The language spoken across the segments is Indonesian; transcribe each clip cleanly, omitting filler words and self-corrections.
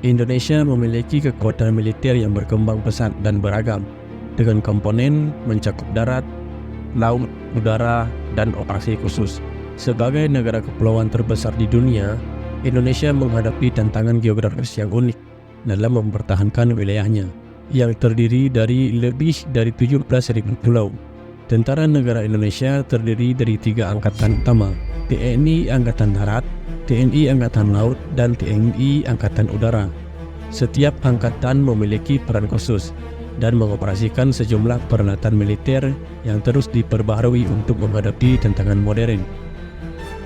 Indonesia memiliki kekuatan militer yang berkembang pesat dan beragam, dengan komponen mencakup darat, laut, udara, dan operasi khusus. Sebagai negara kepulauan terbesar di dunia, Indonesia menghadapi tantangan geografis yang unik dalam mempertahankan wilayahnya, yang terdiri dari lebih dari 17.000 pulau. Tentara Negara Indonesia terdiri dari 3 angkatan utama, TNI Angkatan Darat, TNI Angkatan Laut, dan TNI Angkatan Udara. Setiap angkatan memiliki peran khusus dan mengoperasikan sejumlah peralatan militer yang terus diperbaharui untuk menghadapi tantangan modern.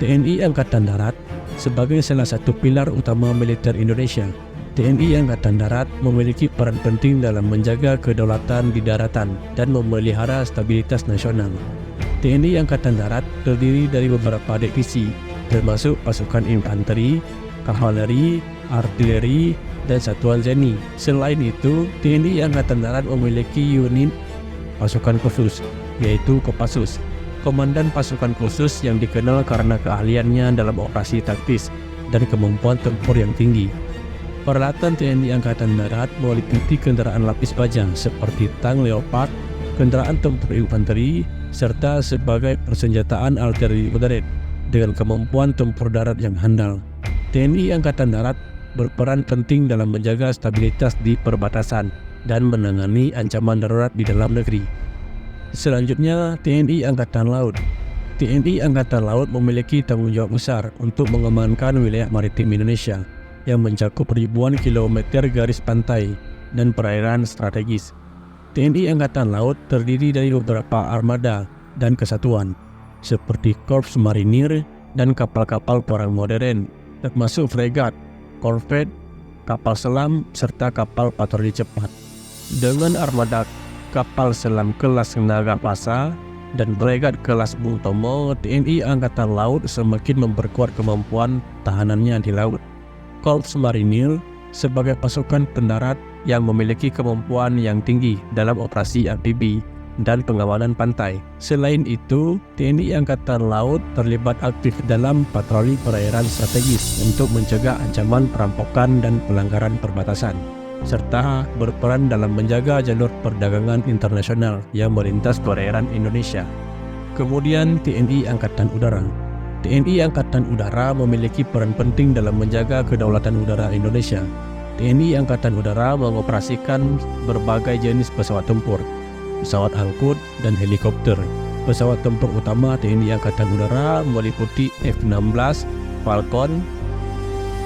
TNI Angkatan Darat sebagai salah satu pilar utama militer Indonesia. TNI Angkatan Darat memiliki peran penting dalam menjaga kedaulatan di daratan dan memelihara stabilitas nasional. TNI Angkatan Darat terdiri dari beberapa divisi, termasuk pasukan infanteri, kavaleri, artileri, dan satuan ZENI. Selain itu, TNI Angkatan Darat memiliki unit pasukan khusus, yaitu Kopassus, komandan pasukan khusus yang dikenal karena keahliannya dalam operasi taktis dan kemampuan tempur yang tinggi. Peralatan TNI Angkatan Darat meliputi kendaraan lapis baja seperti tank Leopard, kendaraan tempur infanteri, serta sebagai persenjataan artileri modern dengan kemampuan tempur darat yang handal. TNI Angkatan Darat berperan penting dalam menjaga stabilitas di perbatasan dan menangani ancaman darurat di dalam negeri. Selanjutnya, TNI Angkatan Laut. TNI Angkatan Laut memiliki tanggung jawab besar untuk mengamankan wilayah maritim Indonesia yang mencakup ribuan kilometer garis pantai dan perairan strategis. TNI Angkatan Laut terdiri dari beberapa armada dan kesatuan, seperti Korps Marinir dan kapal-kapal perang modern, termasuk fregat, korvet, kapal selam, serta kapal patroli cepat. Dengan armada kapal selam kelas Nagapasa dan fregat kelas Bung Tomo, TNI Angkatan Laut semakin memperkuat kemampuan tahanannya di laut. Korps Marinir sebagai pasukan pendarat yang memiliki kemampuan yang tinggi dalam operasi amfibi dan pengamanan pantai. Selain itu, TNI Angkatan Laut terlibat aktif dalam patroli perairan strategis untuk mencegah ancaman perampokan dan pelanggaran perbatasan, serta berperan dalam menjaga jalur perdagangan internasional yang melintas perairan Indonesia. Kemudian TNI Angkatan Udara. TNI Angkatan Udara memiliki peran penting dalam menjaga kedaulatan udara Indonesia. TNI Angkatan Udara mengoperasikan berbagai jenis pesawat tempur, pesawat angkut, dan helikopter. Pesawat tempur utama TNI Angkatan Udara meliputi F-16, Falcon,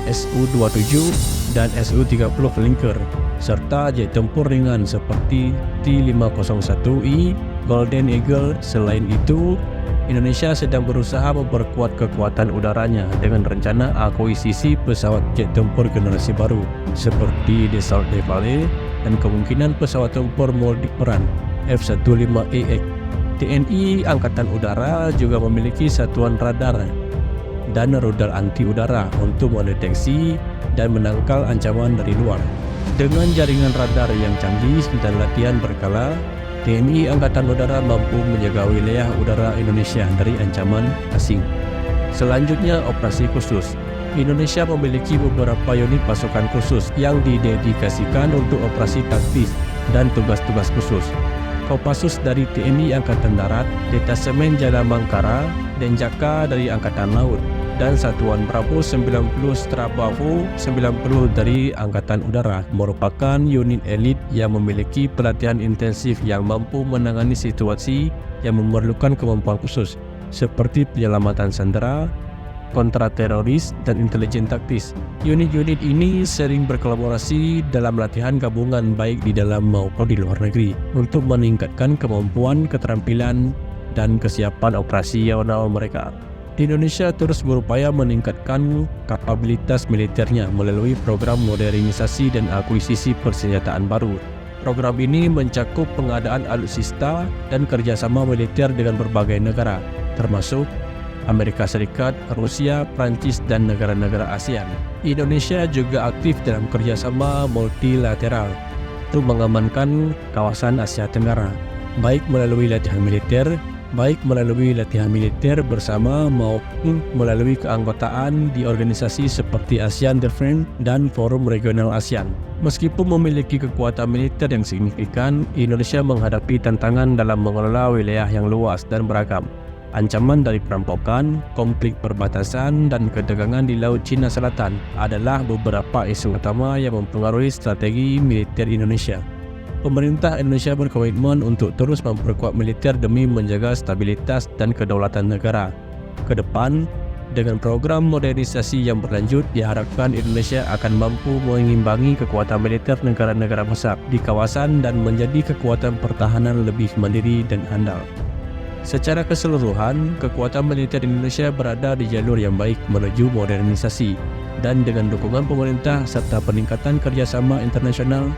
Su-27, dan Su-30 Flanker, serta jet tempur ringan seperti T-501I, Golden Eagle. Selain itu, Indonesia sedang berusaha memperkuat kekuatan udaranya dengan rencana akuisisi pesawat jet tempur generasi baru seperti Dassault Rafale dan kemungkinan pesawat tempur multiperan F-15EX. TNI Angkatan Udara juga memiliki satuan radar dan rudal anti udara untuk mendeteksi dan menangkal ancaman dari luar. Dengan jaringan radar yang canggih dan latihan berkala, TNI Angkatan Udara mampu menjaga wilayah udara Indonesia dari ancaman asing. Selanjutnya, operasi khusus. Indonesia memiliki beberapa unit pasukan khusus yang didedikasikan untuk operasi taktis dan tugas-tugas khusus. Kopassus dari TNI Angkatan Darat, Detasemen Jala Mangkara, Denjaka dari Angkatan Laut, dan Satuan Bravo 90 Bravo 90 dari Angkatan Udara merupakan unit elit yang memiliki pelatihan intensif yang mampu menangani situasi yang memerlukan kemampuan khusus seperti penyelamatan sandera, kontrateroris, dan intelijen taktis. Unit-unit ini sering berkolaborasi dalam latihan gabungan baik di dalam maupun di luar negeri untuk meningkatkan kemampuan, keterampilan, dan kesiapan operasional mereka. Indonesia terus berupaya meningkatkan kapabilitas militernya melalui program modernisasi dan akuisisi persenjataan baru. Program ini mencakup pengadaan alutsista dan kerjasama militer dengan berbagai negara, termasuk Amerika Serikat, Rusia, Prancis, dan negara-negara ASEAN. Indonesia juga aktif dalam kerjasama multilateral untuk mengamankan kawasan Asia Tenggara, baik melalui latihan militer baik melalui latihan militer bersama maupun melalui keanggotaan di organisasi seperti ASEAN Defense dan Forum Regional ASEAN. Meskipun memiliki kekuatan militer yang signifikan, Indonesia menghadapi tantangan dalam mengelola wilayah yang luas dan beragam. Ancaman dari perampokan, konflik perbatasan, dan ketegangan di Laut Cina Selatan adalah beberapa isu utama yang mempengaruhi strategi militer Indonesia. Pemerintah Indonesia berkomitmen untuk terus memperkuat militer demi menjaga stabilitas dan kedaulatan negara. Ke depan, dengan program modernisasi yang berlanjut, diharapkan Indonesia akan mampu mengimbangi kekuatan militer negara-negara besar di kawasan dan menjadi kekuatan pertahanan lebih mandiri dan handal. Secara keseluruhan, kekuatan militer Indonesia berada di jalur yang baik menuju modernisasi, dan dengan dukungan pemerintah serta peningkatan kerjasama internasional,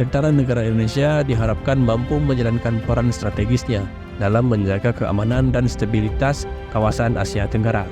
Tentara Negara Indonesia diharapkan mampu menjalankan peran strategisnya dalam menjaga keamanan dan stabilitas kawasan Asia Tenggara.